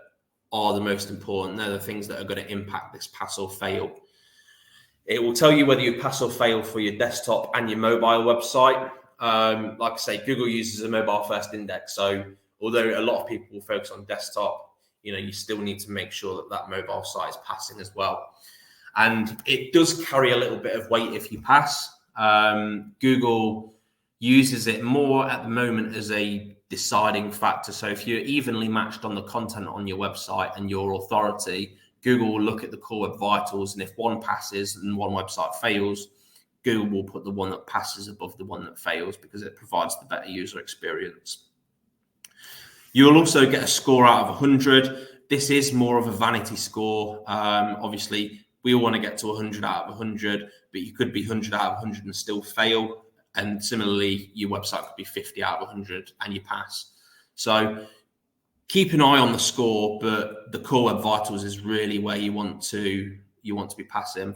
are the most important. They're the things that are going to impact this pass or fail. It will tell you whether you pass or fail for your desktop and your mobile website. Like I say, Google uses a mobile first index. So although a lot of people will focus on desktop, you still need to make sure that mobile site is passing as well. And it does carry a little bit of weight if you pass. Google uses it more at the moment as a deciding factor. So if you're evenly matched on the content on your website and your authority, Google will look at the core web vitals, and if one passes and one website fails, Google will put the one that passes above the one that fails because it provides the better user experience. You'll also get a score out of 100. This is more of a vanity score. Obviously, we all want to get to 100 out of 100, but you could be 100 out of 100 and still fail. And similarly, your website could be 50 out of 100 and you pass. So keep an eye on the score, but the core web vitals is really where you want to be passing.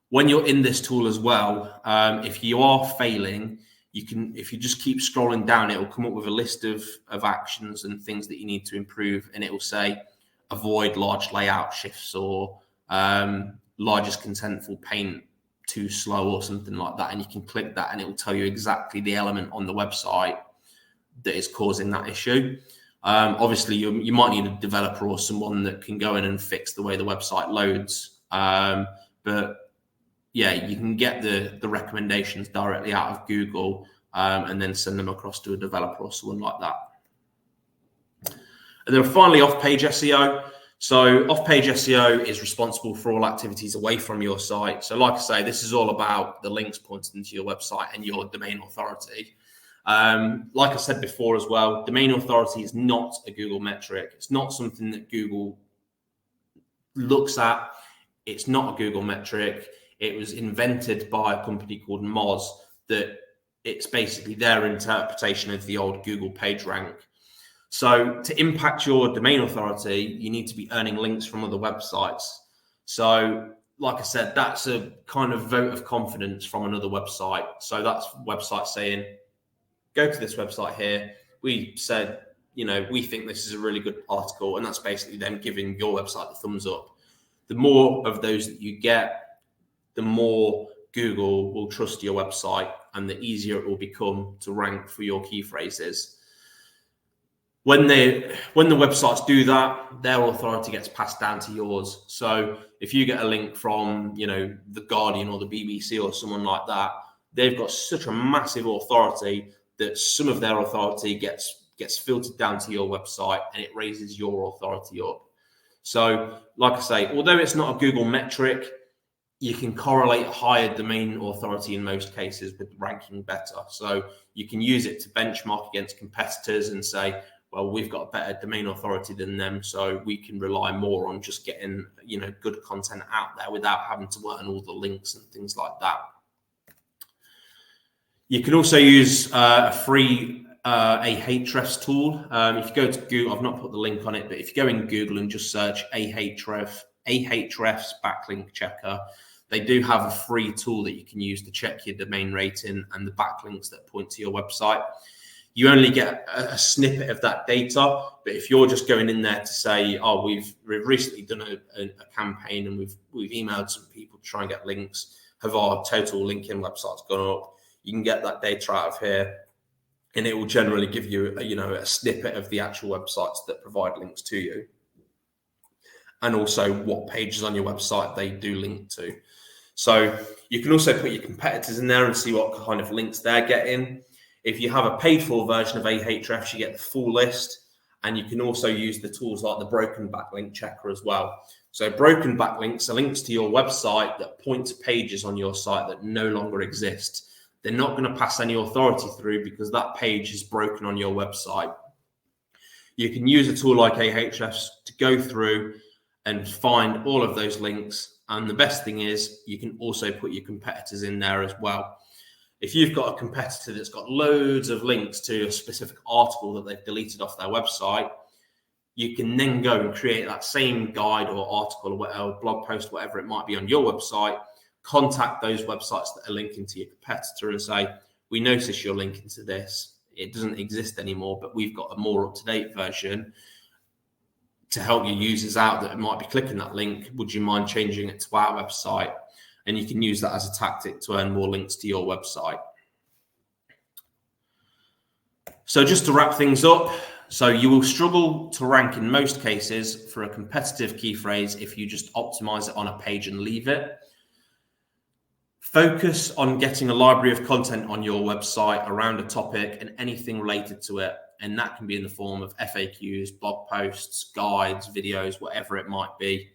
When you're in this tool as well, if you are failing, if you just keep scrolling down, it will come up with a list of actions and things that you need to improve, and it will say avoid large layout shifts or largest contentful paint too slow or something like that, and you can click that and it will tell you exactly the element on the website that is causing that issue. Obviously, you might need a developer or someone that can go in and fix the way the website loads. But yeah, you can get the recommendations directly out of Google and then send them across to a developer or someone like that. And then finally, Offpage SEO. So Offpage SEO is responsible for all activities away from your site. So like I say, this is all about the links pointing to your website and your domain authority. Like I said before as well, domain authority is not a Google metric. It's not something that Google looks at. It's not a Google metric. It was invented by a company called Moz, that it's basically their interpretation of the old Google PageRank. So to impact your domain authority, you need to be earning links from other websites. So like I said, that's a kind of vote of confidence from another website. So that's website saying, go to this website here. We said, we think this is a really good article, and that's basically them giving your website the thumbs up. The more of those that you get, the more Google will trust your website and the easier it will become to rank for your key phrases. When the websites do that, their authority gets passed down to yours. So if you get a link from, The Guardian or the BBC or someone like that, they've got such a massive authority that some of their authority gets filtered down to your website, and it raises your authority up. So like I say, although it's not a Google metric, you can correlate higher domain authority in most cases with ranking better. So you can use it to benchmark against competitors and say, well, we've got better domain authority than them, so we can rely more on just getting, good content out there without having to earn all the links and things like that. You can also use a free Ahrefs tool. If you go to Google, I've not put the link on it, but if you go in Google and just search Ahrefs backlink checker, they do have a free tool that you can use to check your domain rating and the backlinks that point to your website. You only get a snippet of that data, but if you're just going in there to say, oh, we've recently done a campaign and we've emailed some people to try and get links, have our total linking websites gone up, you can get that data out of here, and it will generally give you a snippet of the actual websites that provide links to you, and also what pages on your website they do link to. So you can also put your competitors in there and see what kind of links they're getting. If you have a paid for version of Ahrefs, you get the full list, and you can also use the tools like the broken backlink checker as well. So broken backlinks are links to your website that point to pages on your site that no longer exist. They're not going to pass any authority through because that page is broken on your website. You can use a tool like Ahrefs to go through and find all of those links. And the best thing is you can also put your competitors in there as well. If you've got a competitor that's got loads of links to a specific article that they've deleted off their website, you can then go and create that same guide or article or whatever, blog post, whatever it might be on your website, contact those websites that are linking to your competitor and say, we notice you're linking to this. It doesn't exist anymore, but we've got a more up-to-date version to help your users out that might be clicking that link. Would you mind changing it to our website? And you can use that as a tactic to earn more links to your website. So just to wrap things up, so you will struggle to rank in most cases for a competitive key phrase if you just optimize it on a page and leave it. Focus on getting a library of content on your website around a topic and anything related to it. And that can be in the form of FAQs, blog posts, guides, videos, whatever it might be.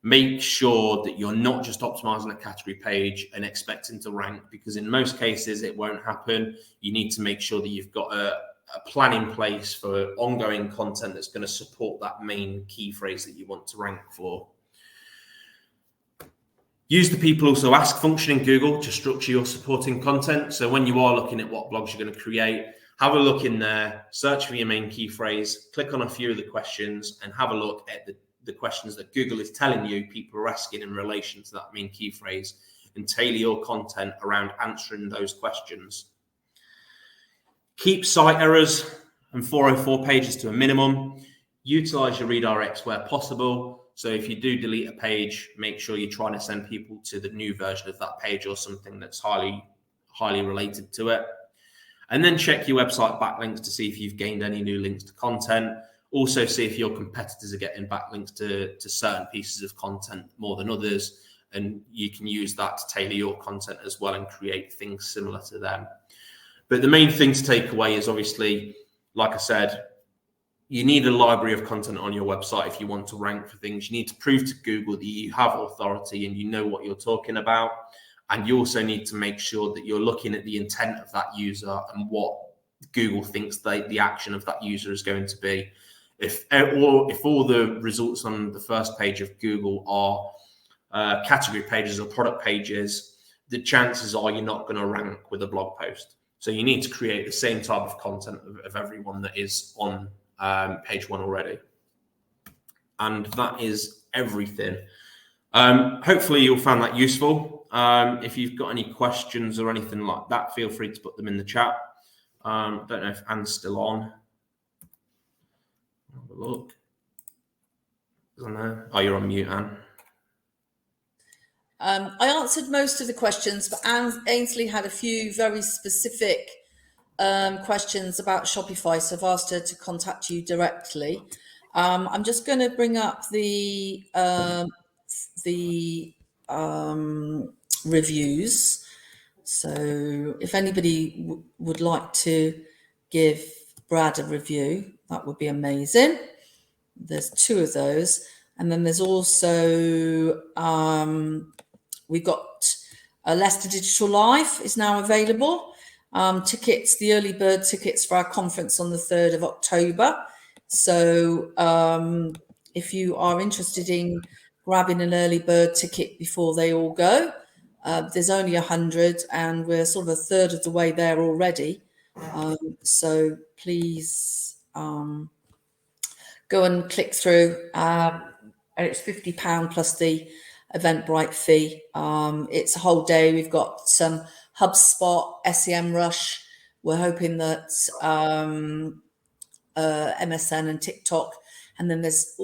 Make sure that you're not just optimizing a category page and expecting to rank, because in most cases it won't happen. You need to make sure that you've got a plan in place for ongoing content that's going to support that main key phrase that you want to rank for. Use the people also ask function in Google to structure your supporting content. So when you are looking at what blogs you're going to create, have a look in there, search for your main key phrase, click on a few of the questions and have a look at the questions that Google is telling you people are asking in relation to that main key phrase, and tailor your content around answering those questions. Keep site errors and 404 pages to a minimum. Utilize your redirects where possible. So if you do delete a page, make sure you're trying to send people to the new version of that page or something that's highly related to it. And then check your website backlinks to see if you've gained any new links to content. Also see if your competitors are getting backlinks to certain pieces of content more than others, and you can use that to tailor your content as well and create things similar to them. But the main thing to take away is, obviously, like I said, you need a library of content on your website if you want to rank for things. You need to prove to Google that you have authority and you know what you're talking about. And you also need to make sure that you're looking at the intent of that user and what Google thinks the action of that user is going to be. If all the results on the first page of Google are category pages or product pages, the chances are you're not going to rank with a blog post. So you need to create the same type of content of everyone that is on page one already. And that is everything. Hopefully you'll find that useful. If you've got any questions or anything like that, feel free to put them in the chat. I don't know if Anne's still on. Have a look. Oh, you're on mute, Anne. I answered most of the questions, but Ainsley had a few very specific questions about Shopify, so I've asked her to contact you directly. I'm just going to bring up the reviews. So if anybody would like to give Brad a review, that would be amazing. There's 2 of those. And then there's also, we've got Leicester Digital Live is now available. Tickets, the early bird tickets for our conference on the 3rd of October. So if you are interested in grabbing an early bird ticket before they all go, there's only 100 and we're sort of a third of the way there already. So please go and click through. And it's £50 plus the Eventbrite fee. It's a whole day. We've got some HubSpot, SEM Rush. We're hoping that MSN and TikTok, and then there's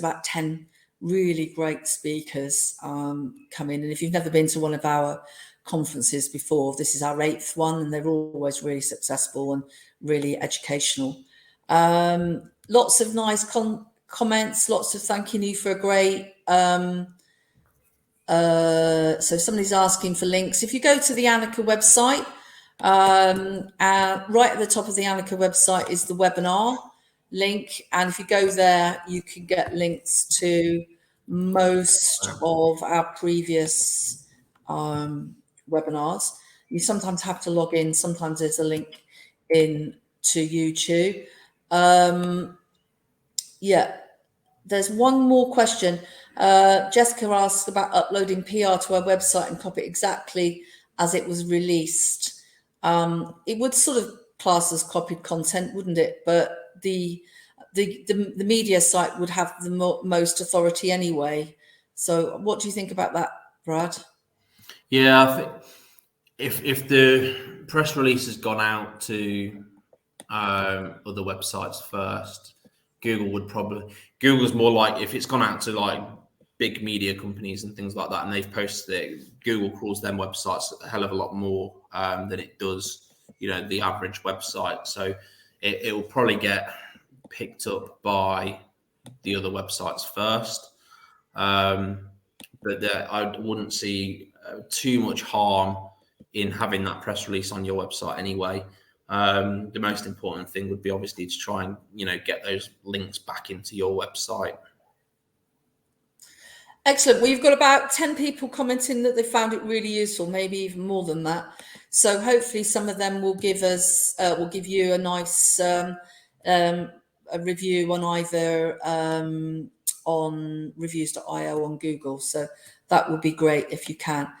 about 10 really great speakers come in. And if you've never been to one of our conferences before, this is our 8th one, and they're always really successful and really educational. Lots of nice comments, lots of thanking you for a great. So somebody's asking for links. If you go to the Annika website, right at the top of the Annika website is the webinar link, and if you go there, you can get links to most of our previous webinars. You sometimes have to log in. Sometimes there's a link in to YouTube. Yeah, there's one more question. Jessica asked about uploading PR to our website and copy it exactly as it was released. It would sort of class as copied content, wouldn't it? But the media site would have the most authority anyway. So what do you think about that, Brad? Yeah, I think if the press release has gone out to other websites first, Google's more like, if it's gone out to like big media companies and things like that, and they've posted it, Google crawls them websites a hell of a lot more than it does, the average website. So it will probably get picked up by the other websites first. But I wouldn't see too much harm in having that press release on your website anyway. The most important thing would be obviously to try and, get those links back into your website. Excellent. Well, you've got about 10 people commenting that they found it really useful, maybe even more than that. So hopefully some of them will give you a nice a review on either on reviews.io on Google. So that would be great if you can.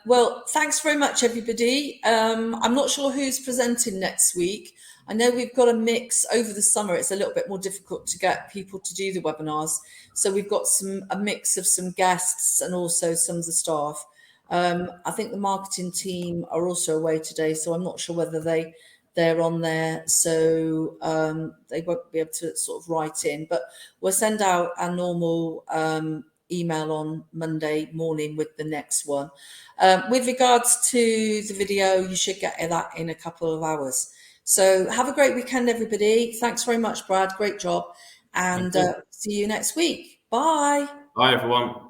Well, thanks very much, everybody. I'm not sure who's presenting next week. I know we've got a mix over the summer. It's a little bit more difficult to get people to do the webinars. So we've got a mix of some guests and also some of the staff. I think the marketing team are also away today, so I'm not sure whether they're on there. So they won't be able to sort of write in, but we'll send out our normal email on Monday morning with the next one. With regards to the video, you should get that in a couple of hours. So have a great weekend, everybody. Thanks very much, Brad. Great job. And see you next week. Bye. Bye, everyone.